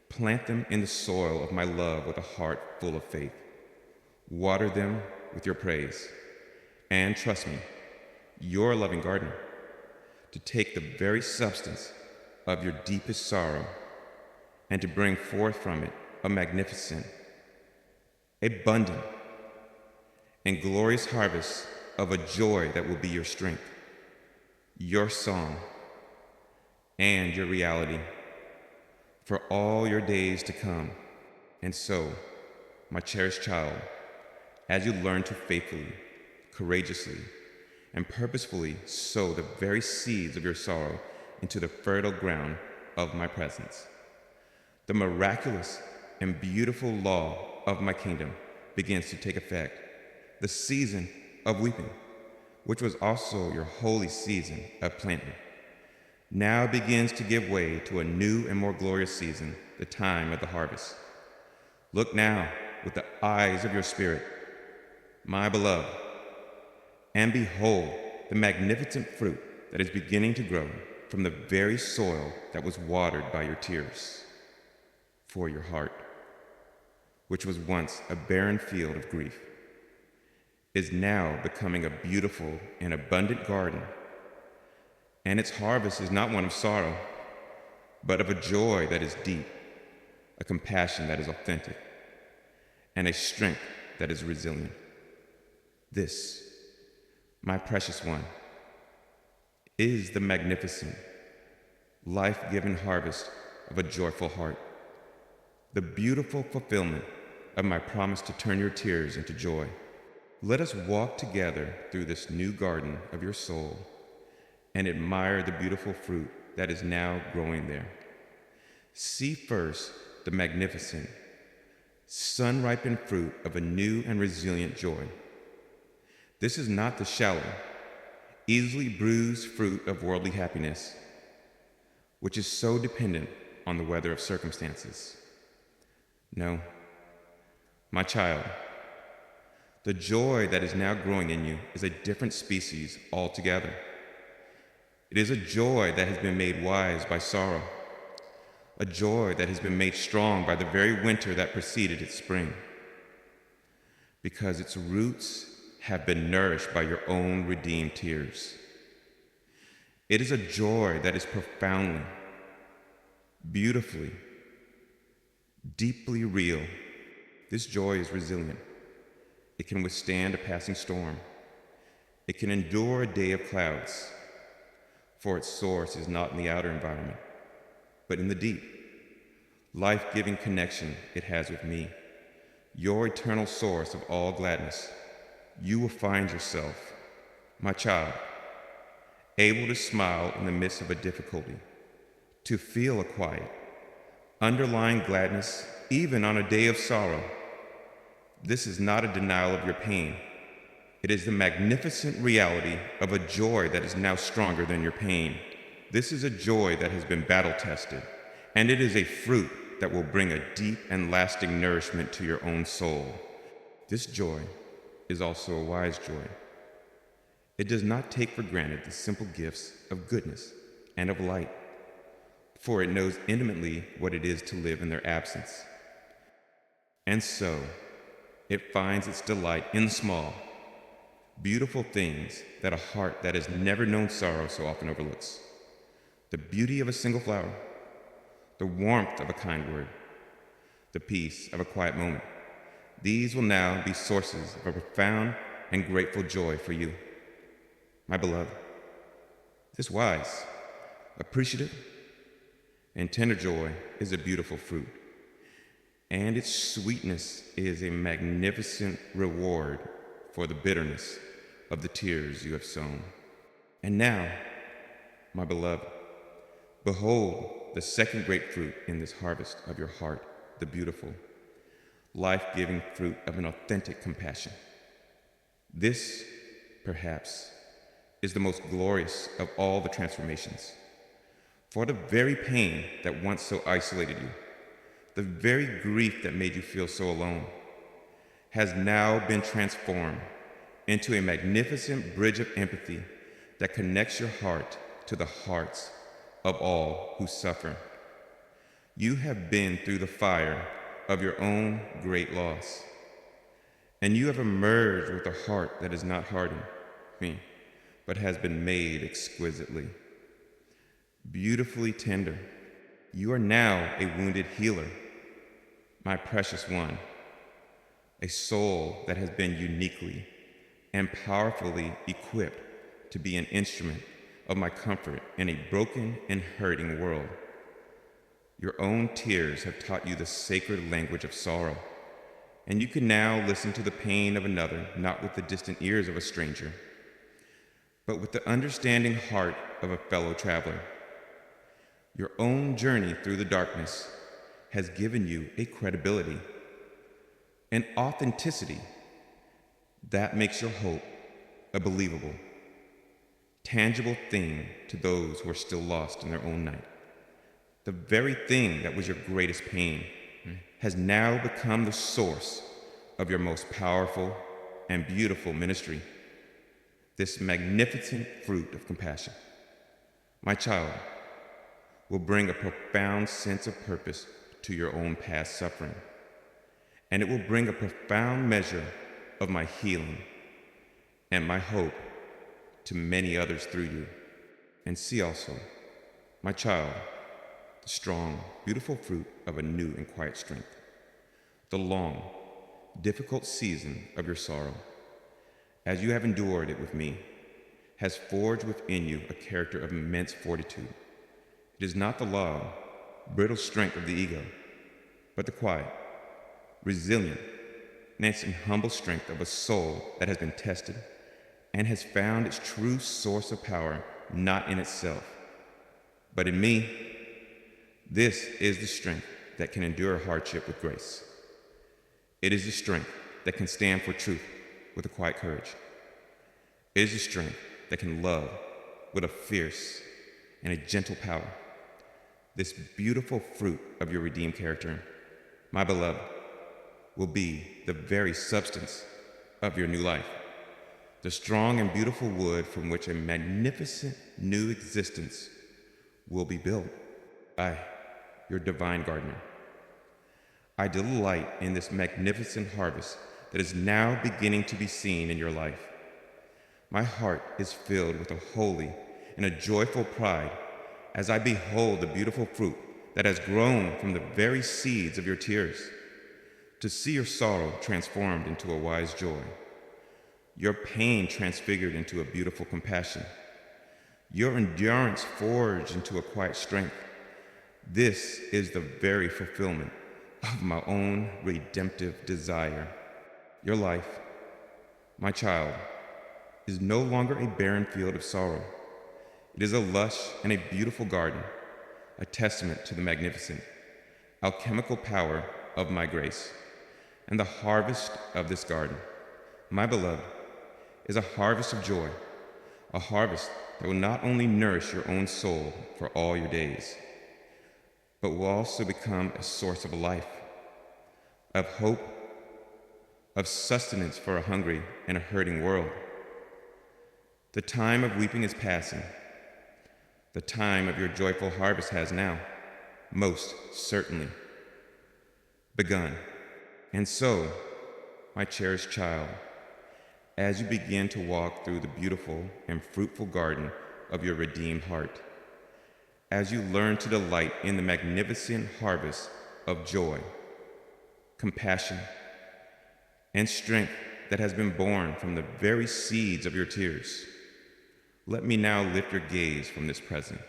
Plant them in the soil of my love with a heart full of faith. Water them with your praise. And trust me, your loving gardener, to take the very substance of your deepest sorrow and to bring forth from it a magnificent, abundant, and glorious harvest of a joy that will be your strength, your song, and your reality for all your days to come. And so, my cherished child, as you learn to faithfully, courageously, and purposefully sow the very seeds of your sorrow into the fertile ground of my presence, the miraculous and beautiful law of my kingdom begins to take effect. The season of weeping, which was also your holy season of planting, now begins to give way to a new and more glorious season, the time of the harvest. Look now with the eyes of your spirit, my beloved, and behold the magnificent fruit that is beginning to grow from the very soil that was watered by your tears. For your heart, which was once a barren field of grief, is now becoming a beautiful and abundant garden, and its harvest is not one of sorrow, but of a joy that is deep, a compassion that is authentic, and a strength that is resilient. This, my precious one, is the magnificent, life-giving harvest of a joyful heart, the beautiful fulfillment of my promise to turn your tears into joy. Let us walk together through this new garden of your soul and admire the beautiful fruit that is now growing there. See first the magnificent, sun-ripened fruit of a new and resilient joy. This is not the shallow, easily bruised fruit of worldly happiness, which is so dependent on the weather of circumstances. No, my child, the joy that is now growing in you is a different species altogether. It is a joy that has been made wise by sorrow, a joy that has been made strong by the very winter that preceded its spring, because its roots have been nourished by your own redeemed tears. It is a joy that is profoundly, beautifully, deeply real. This joy is resilient. It can withstand a passing storm. It can endure a day of clouds, for its source is not in the outer environment, but in the deep, life-giving connection it has with me, your eternal source of all gladness. You will find yourself, my child, able to smile in the midst of a difficulty, to feel a quiet, underlying gladness even on a day of sorrow. This is not a denial of your pain. It is the magnificent reality of a joy that is now stronger than your pain. This is a joy that has been battle-tested, and it is a fruit that will bring a deep and lasting nourishment to your own soul. This joy is also a wise joy. It does not take for granted the simple gifts of goodness and of light, for it knows intimately what it is to live in their absence. And so, it finds its delight in small, beautiful things that a heart that has never known sorrow so often overlooks. The beauty of a single flower, the warmth of a kind word, the peace of a quiet moment. These will now be sources of a profound and grateful joy for you, my beloved. This wise, appreciative, and tender joy is a beautiful fruit, and its sweetness is a magnificent reward for the bitterness of the tears you have sown. And now, my beloved, behold the second great fruit in this harvest of your heart, the beautiful, life-giving fruit of an authentic compassion. This, perhaps, is the most glorious of all the transformations. For the very pain that once so isolated you, the very grief that made you feel so alone, has now been transformed into a magnificent bridge of empathy that connects your heart to the hearts of all who suffer. You have been through the fire of your own great loss, and you have emerged with a heart that is not hardened, but has been made exquisitely, beautifully tender. You are now a wounded healer, my precious one, a soul that has been uniquely and powerfully equipped to be an instrument of my comfort in a broken and hurting world. Your own tears have taught you the sacred language of sorrow, and you can now listen to the pain of another, not with the distant ears of a stranger, but with the understanding heart of a fellow traveler. Your own journey through the darkness has given you a credibility, an authenticity that makes your hope a believable, tangible thing to those who are still lost in their own night. The very thing that was your greatest pain has now become the source of your most powerful and beautiful ministry. This magnificent fruit of compassion, my child, will bring a profound sense of purpose to your own past suffering, and it will bring a profound measure of my healing and my hope to many others through you. And see also, my child, the strong, beautiful fruit of a new and quiet strength. The long, difficult season of your sorrow, as you have endured it with me, has forged within you a character of immense fortitude. It is not the loud, brittle strength of the ego, but the quiet, resilient, and humble strength of a soul that has been tested and has found its true source of power not in itself, but in me. This is the strength that can endure hardship with grace. It is the strength that can stand for truth with a quiet courage. It is the strength that can love with a fierce and a gentle power. This beautiful fruit of your redeemed character, my beloved, will be the very substance of your new life, the strong and beautiful wood from which a magnificent new existence will be built. I, your divine gardener, I delight in this magnificent harvest that is now beginning to be seen in your life. My heart is filled with a holy and a joyful pride as I behold the beautiful fruit that has grown from the very seeds of your tears, to see your sorrow transformed into a wise joy, your pain transfigured into a beautiful compassion, your endurance forged into a quiet strength. This is the very fulfillment of my own redemptive desire. Your life, my child, is no longer a barren field of sorrow. It is a lush and a beautiful garden, a testament to the magnificent, alchemical power of my grace. And the harvest of this garden, my beloved, is a harvest of joy, a harvest that will not only nourish your own soul for all your days, but will also become a source of life, of hope, of sustenance for a hungry and a hurting world. The time of weeping is passing. The time of your joyful harvest has now, most certainly, begun. And so, my cherished child, as you begin to walk through the beautiful and fruitful garden of your redeemed heart, as you learn to delight in the magnificent harvest of joy, compassion, and strength that has been born from the very seeds of your tears, let me now lift your gaze from this present,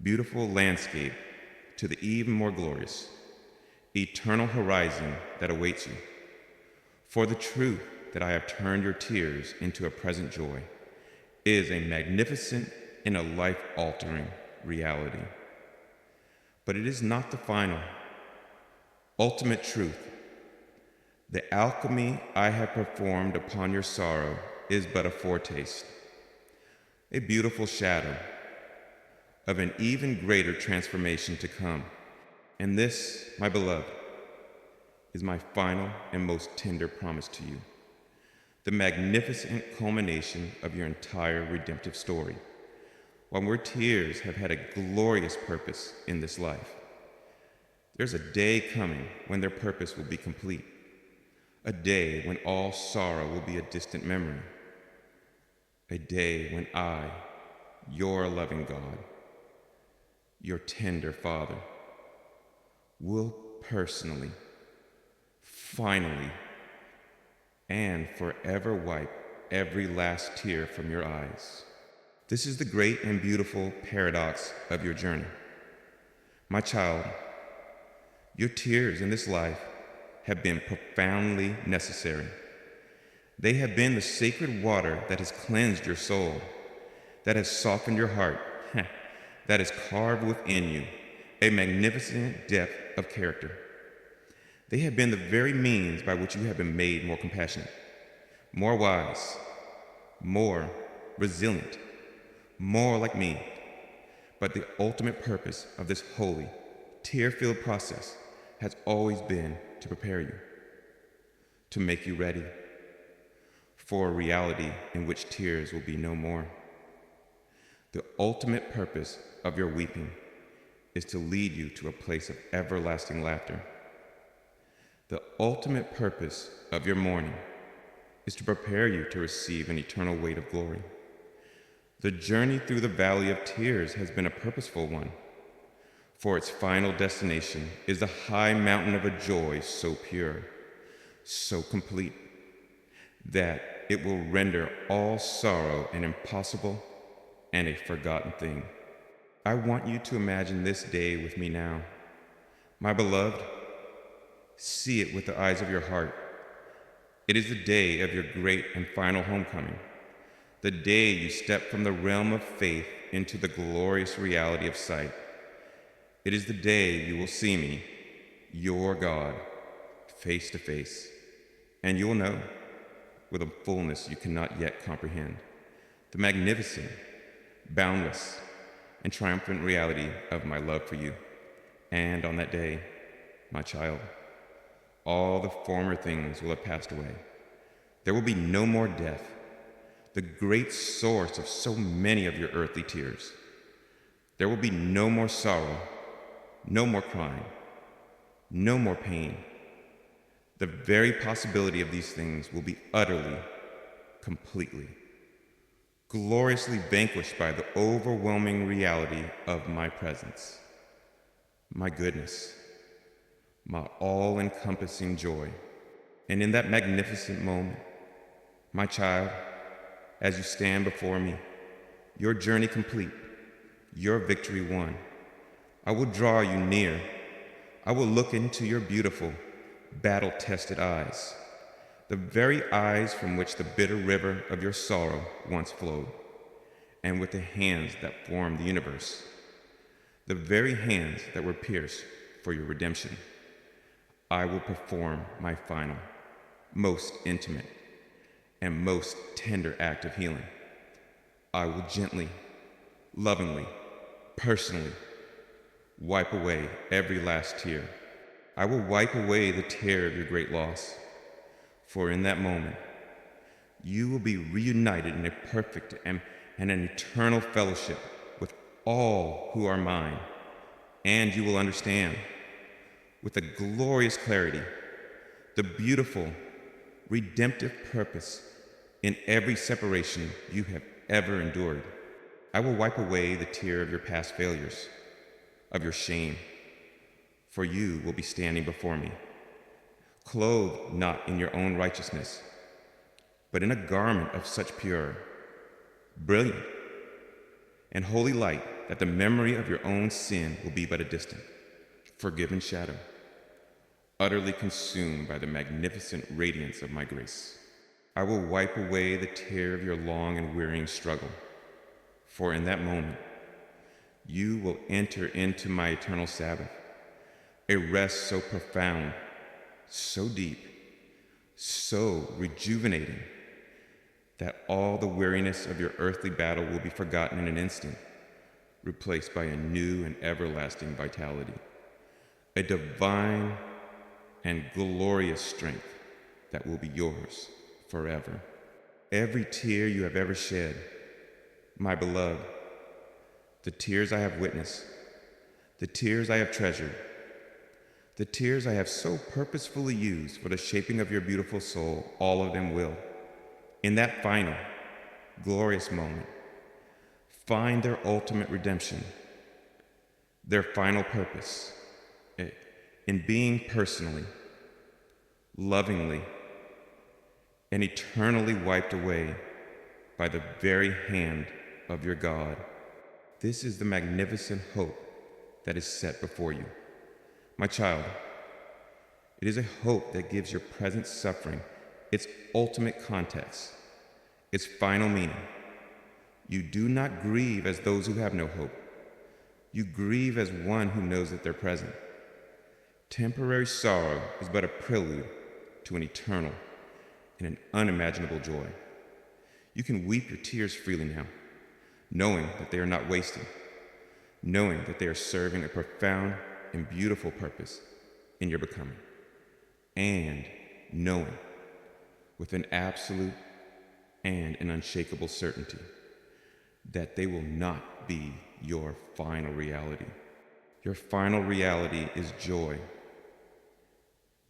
beautiful landscape to the even more glorious, eternal horizon that awaits you. For the truth that I have turned your tears into a present joy is a magnificent and a life-altering reality. But it is not the final, ultimate truth. The alchemy I have performed upon your sorrow is but a foretaste, a beautiful shadow of an even greater transformation to come. And this, my beloved, is my final and most tender promise to you, the magnificent culmination of your entire redemptive story. While your tears have had a glorious purpose in this life, there's a day coming when their purpose will be complete, a day when all sorrow will be a distant memory, a day when I, your loving God, your tender Father, will personally, finally, and forever wipe every last tear from your eyes. This is the great and beautiful paradox of your journey. My child, your tears in this life have been profoundly necessary. They have been the sacred water that has cleansed your soul, that has softened your heart, that has carved within you a magnificent depth of character. They have been the very means by which you have been made more compassionate, more wise, more resilient, more like me. But the ultimate purpose of this holy, tear-filled process has always been to prepare you, to make you ready for a reality in which tears will be no more. The ultimate purpose of your weeping is to lead you to a place of everlasting laughter. The ultimate purpose of your mourning is to prepare you to receive an eternal weight of glory. The journey through the valley of tears has been a purposeful one, for its final destination is the high mountain of a joy so pure, so complete, that it will render all sorrow an impossible and a forgotten thing. I want you to imagine this day with me now. My beloved, see it with the eyes of your heart. It is the day of your great and final homecoming, the day you step from the realm of faith into the glorious reality of sight. It is the day you will see me, your God, face to face, and you will know, with a fullness you cannot yet comprehend, the magnificent, boundless, and triumphant reality of my love for you. And on that day, my child, all the former things will have passed away. There will be no more death, the great source of so many of your earthly tears. There will be no more sorrow, no more crying, no more pain. The very possibility of these things will be utterly, completely, gloriously vanquished by the overwhelming reality of my presence, my goodness, my all-encompassing joy. And in that magnificent moment, my child, as you stand before me, your journey complete, your victory won, I will draw you near. I will look into your beautiful, battle-tested eyes, the very eyes from which the bitter river of your sorrow once flowed, and with the hands that formed the universe, the very hands that were pierced for your redemption, I will perform my final, most intimate, and most tender act of healing. I will gently, lovingly, personally wipe away every last tear. I will wipe away the tear of your great loss, for in that moment, you will be reunited in a perfect and an eternal fellowship with all who are mine, and you will understand with a glorious clarity the beautiful, redemptive purpose in every separation you have ever endured. I will wipe away the tear of your past failures, of your shame, for you will be standing before me, clothed not in your own righteousness, but in a garment of such pure, brilliant, and holy light that the memory of your own sin will be but a distant, forgiven shadow, utterly consumed by the magnificent radiance of my grace. I will wipe away the tear of your long and wearying struggle, for in that moment, you will enter into my eternal Sabbath, a rest so profound, so deep, so rejuvenating, that all the weariness of your earthly battle will be forgotten in an instant, replaced by a new and everlasting vitality, a divine and glorious strength that will be yours forever. Every tear you have ever shed, my beloved, the tears I have witnessed, the tears I have treasured, the tears I have so purposefully used for the shaping of your beautiful soul, all of them will, in that final, glorious moment, find their ultimate redemption, their final purpose in being personally, lovingly, and eternally wiped away by the very hand of your God. This is the magnificent hope that is set before you. My child, it is a hope that gives your present suffering its ultimate context, its final meaning. You do not grieve as those who have no hope. You grieve as one who knows that they're present. Temporary sorrow is but a prelude to an eternal and an unimaginable joy. You can weep your tears freely now, knowing that they are not wasted, knowing that they are serving a profound and beautiful purpose in your becoming, and knowing with an absolute and an unshakable certainty that they will not be your final reality. Your final reality is joy.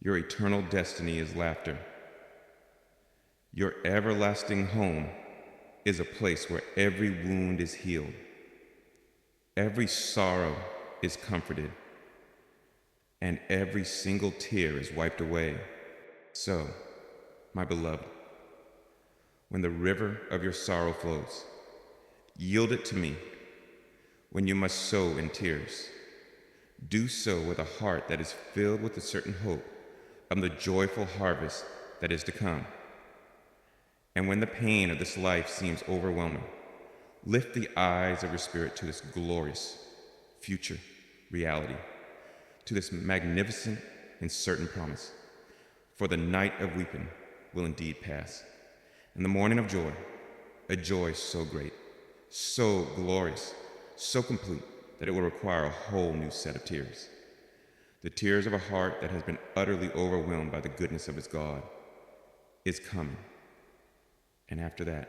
Your eternal destiny is laughter. Your everlasting home is a place where every wound is healed, every sorrow is comforted, and every single tear is wiped away. So, my beloved, when the river of your sorrow flows, yield it to me. When you must sow in tears, do so with a heart that is filled with a certain hope of the joyful harvest that is to come. And when the pain of this life seems overwhelming, lift the eyes of your spirit to this glorious future reality, to this magnificent and certain promise. For the night of weeping will indeed pass, and the morning of joy, a joy so great, so glorious, so complete, that it will require a whole new set of tears. The tears of a heart that has been utterly overwhelmed by the goodness of its God is coming. And after that,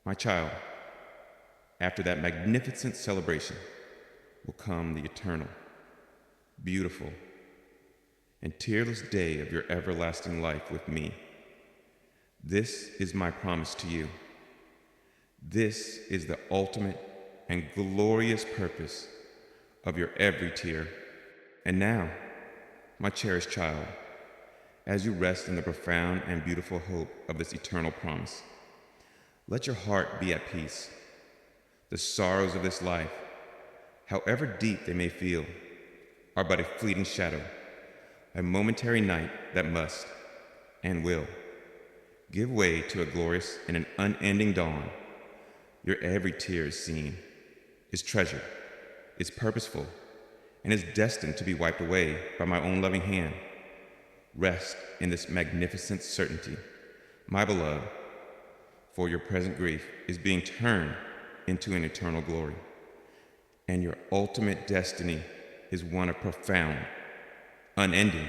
my child, after that magnificent celebration will come the eternal, beautiful, and tearless day of your everlasting life with me. This is my promise to you. This is the ultimate and glorious purpose of your every tear. And now, my cherished child, as you rest in the profound and beautiful hope of this eternal promise, let your heart be at peace. The sorrows of this life, however deep they may feel, are but a fleeting shadow, a momentary night that must and will give way to a glorious and an unending dawn. Your every tear is seen, is treasured, is purposeful, and is destined to be wiped away by my own loving hand. Rest in this magnificent certainty, my beloved, for your present grief is being turned into an eternal glory, and your ultimate destiny is one of profound, unending,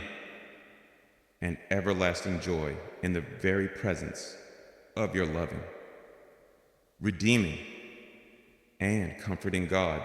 and everlasting joy in the very presence of your loving, redeeming, and comforting God